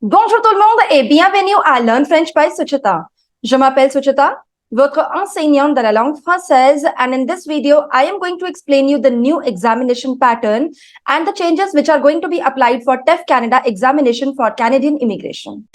Bonjour tout le monde et bienvenue à Learn French by Suchita. Je m'appelle Suchita, votre enseignante de la langue française, and in this video, I am going to explain you the new examination pattern and the changes which are going to be applied for TEF Canada examination for Canadian immigration.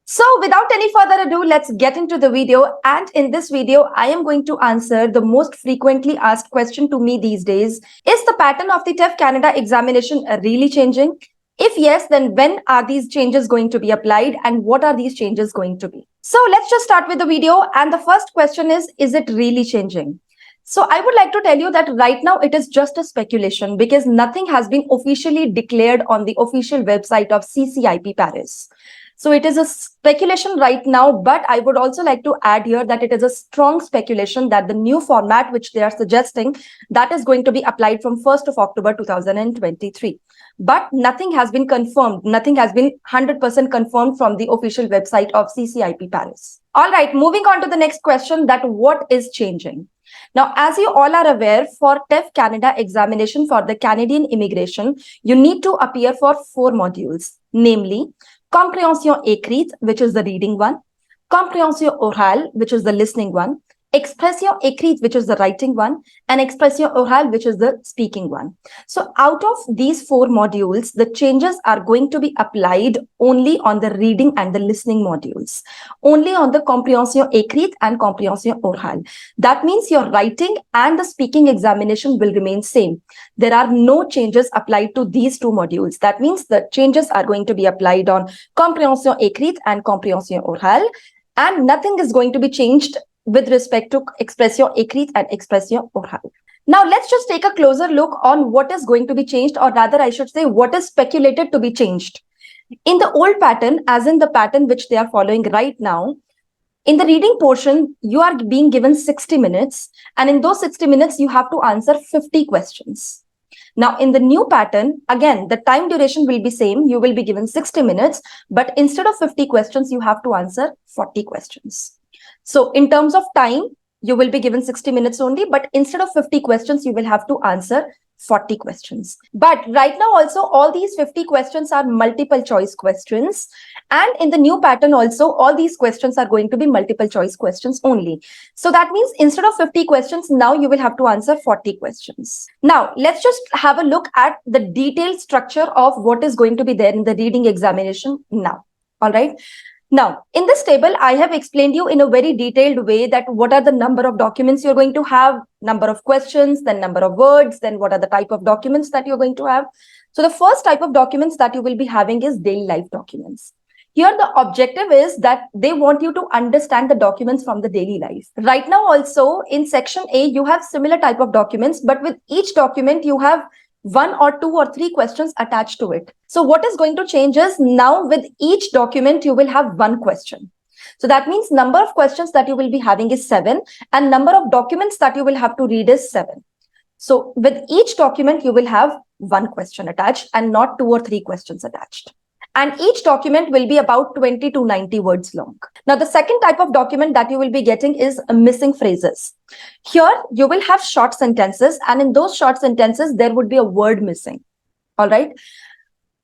So without any further ado, let's get into the video. And in this video, I am going to answer the most frequently asked question to me these days. Is the pattern of the TEF Canada examination really changing? If yes, then when are these changes going to be applied and what are these changes going to be? So let's just start with the video. And the first question is it really changing? So I would like to tell you that right now it is just a speculation because nothing has been officially declared on the official website of CCIP Paris. So it is a speculation right now, but I would also like to add here that it is a strong speculation that the new format which they are suggesting, that is going to be applied from 1st of October 2023. But nothing has been confirmed. Nothing has been 100% confirmed from the official website of CCIP Paris. All right, moving on to the next question, that what is changing? Now, as you all are aware, for TEF Canada examination for the Canadian immigration, you need to appear for 4 modules, namely Compréhension écrite, which is the reading one, Compréhension orale, which is the listening one, Expression écrite, which is the writing one, and Expression orale, which is the speaking one. So out of these 4 modules, the changes are going to be applied only on the reading and the listening modules, only on the Compréhension écrite and Compréhension orale. That means your writing and the speaking examination will remain same. There are no changes applied to these 2 modules. That means the changes are going to be applied on Compréhension écrite and Compréhension orale, and nothing is going to be changed with respect to Expression écrite and Expression orale. Now, let's just take a closer look on what is going to be changed, or rather, I should say, what is speculated to be changed. In the old pattern, as in the pattern which they are following right now, in the reading portion, you are being given 60 minutes, and in those 60 minutes, you have to answer 50 questions. Now, in the new pattern, again, the time duration will be same. You will be given 60 minutes, but instead of 50 questions, you have to answer 40 questions. So in terms of time, you will be given 60 minutes only, but instead of 50 questions, you will have to answer 40 questions. But right now also, all these 50 questions are multiple choice questions. And in the new pattern also, all these questions are going to be multiple choice questions only. So that means instead of 50 questions, now you will have to answer 40 questions. Now, let's just have a look at the detailed structure of what is going to be there in the reading examination now. All right. Now, in this table, I have explained you in a very detailed way that what are the number of documents you're going to have, number of questions, then number of words, then what are the type of documents that you're going to have. So the first type of documents that you will be having is daily life documents. Here, the objective is that they want you to understand the documents from the daily life. Right now also, in section A, you have similar type of documents, but with each document, you have 1 or 2 or 3 questions attached to it. So what is going to change is now with each document, you will have 1 question. So that means number of questions that you will be having is 7 and number of documents that you will have to read is 7. So with each document, you will have 1 question attached and not 2 or 3 questions attached. And each document will be about 20 to 90 words long. Now, the second type of document that you will be getting is missing phrases. Here, you will have short sentences, and in those short sentences, there would be a word missing. All right.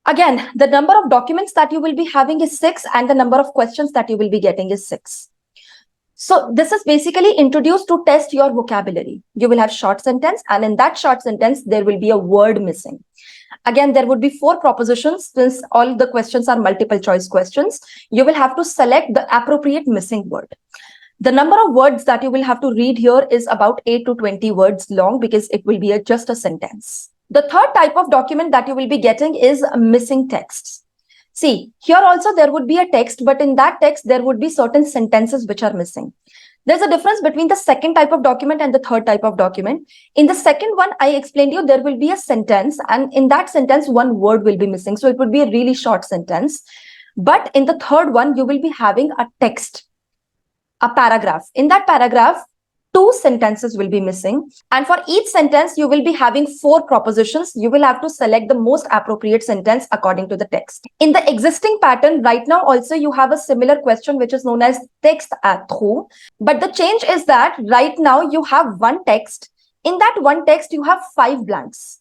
Again, the number of documents that you will be having is 6, and the number of questions that you will be getting is 6. So this is basically introduced to test your vocabulary. You will have short sentence, and in that short sentence, there will be a word missing. Again, there would be 4 propositions. Since all the questions are multiple choice questions, you will have to select the appropriate missing word. The number of words that you will have to read here is about 8 to 20 words long because it will be just a sentence. The third type of document that you will be getting is missing texts. See, here also there would be a text, but in that text, there would be certain sentences which are missing. There's a difference between the second type of document and the third type of document. In the second one, I explained you there will be a sentence, and in that sentence, 1 word will be missing. So it would be a really short sentence. But in the third one, you will be having a text, a paragraph. In that paragraph, two sentences will be missing. And for each sentence, you will be having four propositions. You will have to select the most appropriate sentence according to the text. In the existing pattern, right now also you have a similar question which is known as text à trop. But the change is that right now you have one text. In that one text, you have 5 blanks.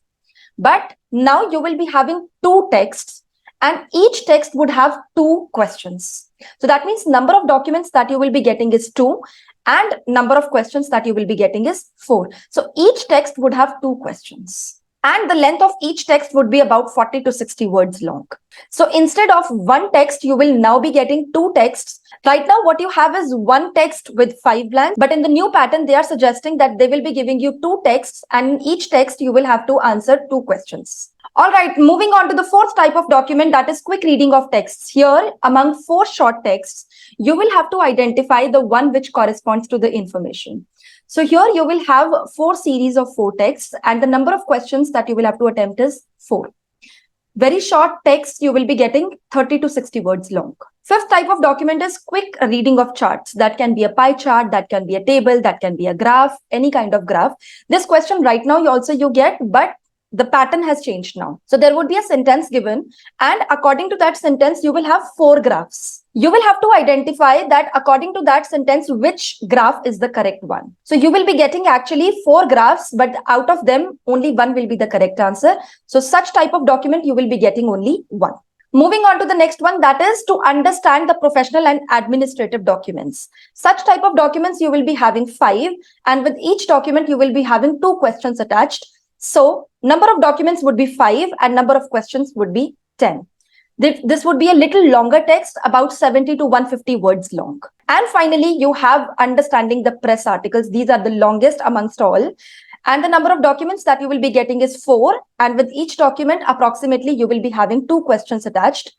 But now you will be having two texts, and each text would have 2 questions. So that means number of documents that you will be getting is 2, and number of questions that you will be getting is 4. So each text would have 2 questions. And the length of each text would be about 40 to 60 words long. So instead of one text, you will now be getting 2 texts. Right now, what you have is one text with 5 blanks. But in the new pattern, they are suggesting that they will be giving you 2 texts. And in each text, you will have to answer 2 questions. All right, moving on to the fourth type of document, that is quick reading of texts. Here, among 4 short texts, you will have to identify the one which corresponds to the information. So here you will have 4 series of 4 texts, and the number of questions that you will have to attempt is 4. Very short text, you will be getting 30 to 60 words long. Fifth type of document is quick reading of charts. That can be a pie chart, that can be a table, that can be a graph, any kind of graph. This question right now you get, but the pattern has changed now. So there would be a sentence given, and according to that sentence, you will have 4 graphs. You will have to identify that according to that sentence, which graph is the correct one. So you will be getting actually 4 graphs, but out of them, only one will be the correct answer. So such type of document, you will be getting only 1. Moving on to the next one, that is to understand the professional and administrative documents. Such type of documents, you will be having 5, and with each document, you will be having 2 questions attached. So number of documents would be 5 and number of questions would be 10. This would be a little longer text, about 70 to 150 words long. And finally, you have understanding the press articles. These are the longest amongst all. And the number of documents that you will be getting is 4. And with each document, approximately, you will be having 2 questions attached.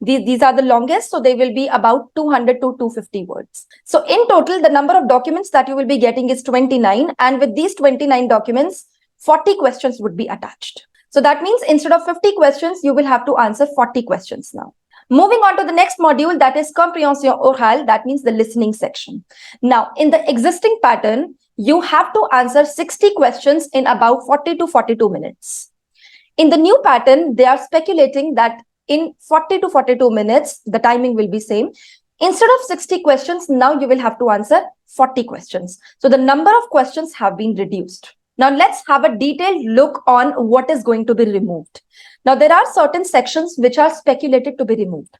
These are the longest, so they will be about 200 to 250 words. So in total, the number of documents that you will be getting is 29. And with these 29 documents, 40 questions would be attached. So that means instead of 50 questions, you will have to answer 40 questions now. Moving on to the next module, that is compréhension orale, that means the listening section. Now, in the existing pattern, you have to answer 60 questions in about 40 to 42 minutes. In the new pattern, they are speculating that in 40 to 42 minutes, the timing will be same. Instead of 60 questions, now you will have to answer 40 questions. So the number of questions have been reduced. Now let's have a detailed look on what is going to be removed. Now there are certain sections which are speculated to be removed.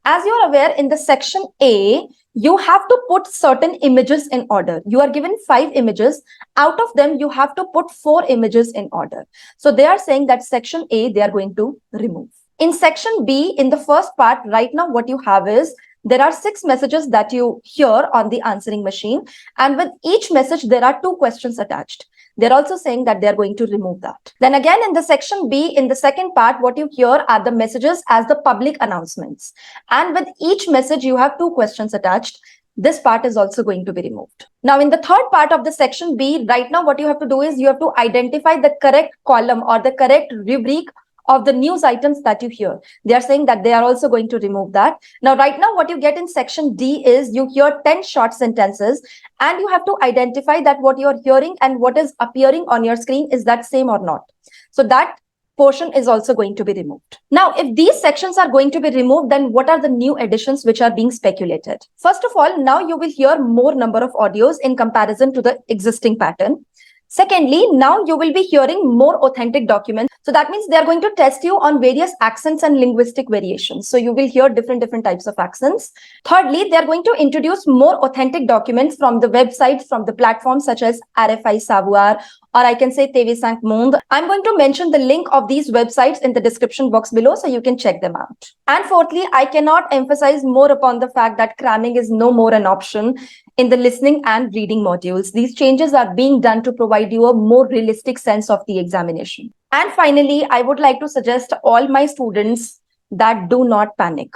As you are aware, in the section A, you have to put certain images in order. You are given 5 images. Out of them, you have to put 4 images in order. So they are saying that section A, they are going to remove. In section B, in the first part, right now what you have is, there are 6 messages that you hear on the answering machine. And with each message, there are 2 questions attached. They're also saying that they're going to remove that. Then again, in the section B, in the second part, what you hear are the messages as the public announcements. And with each message, you have 2 questions attached. This part is also going to be removed. Now, in the third part of the section B, right now, what you have to do is you have to identify the correct column or the correct rubric of the news items that you hear. They are saying that they are also going to remove that. Now, right now, what you get in section D is you hear 10 short sentences, and you have to identify that what you're hearing and what is appearing on your screen, is that same or not. So that portion is also going to be removed. Now, if these sections are going to be removed, then what are the new additions which are being speculated? First of all, now you will hear more number of audios in comparison to the existing pattern. Secondly, now you will be hearing more authentic documents. So that means they are going to test you on various accents and linguistic variations. So you will hear different types of accents. Thirdly, they are going to introduce more authentic documents from the websites, from the platforms such as RFI Savoir, or I can say TV5 Monde. I'm going to mention the link of these websites in the description box below so you can check them out. And fourthly, I cannot emphasize more upon the fact that cramming is no more an option in the listening and reading modules. These changes are being done to provide you a more realistic sense of the examination. And finally, I would like to suggest all my students that do not panic.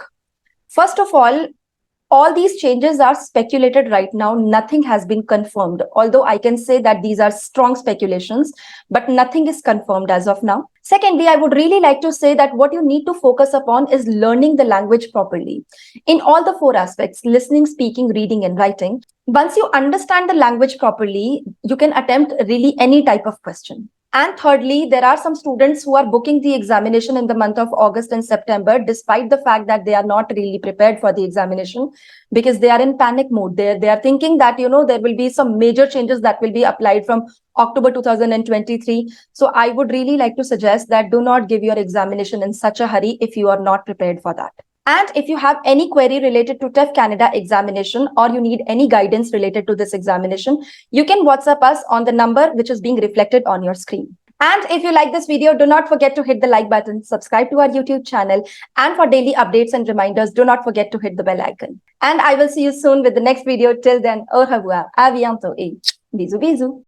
First of all these changes are speculated right now. Nothing has been confirmed. Although I can say that these are strong speculations, but nothing is confirmed as of now. Secondly, I would really like to say that what you need to focus upon is learning the language properly in all the four aspects: listening, speaking, reading, and writing. Once you understand the language properly, you can attempt really any type of question. And thirdly, there are some students who are booking the examination in the month of August and September, despite the fact that they are not really prepared for the examination, because they are in panic mode. They are thinking that, there will be some major changes that will be applied from October 2023. So I would really like to suggest that do not give your examination in such a hurry if you are not prepared for that. And if you have any query related to TEF Canada examination, or you need any guidance related to this examination, you can WhatsApp us on the number which is being reflected on your screen. And if you like this video, do not forget to hit the like button, subscribe to our YouTube channel, and for daily updates and reminders, do not forget to hit the bell icon. And I will see you soon with the next video. Till then, au revoir, à bientôt et bisous bisous.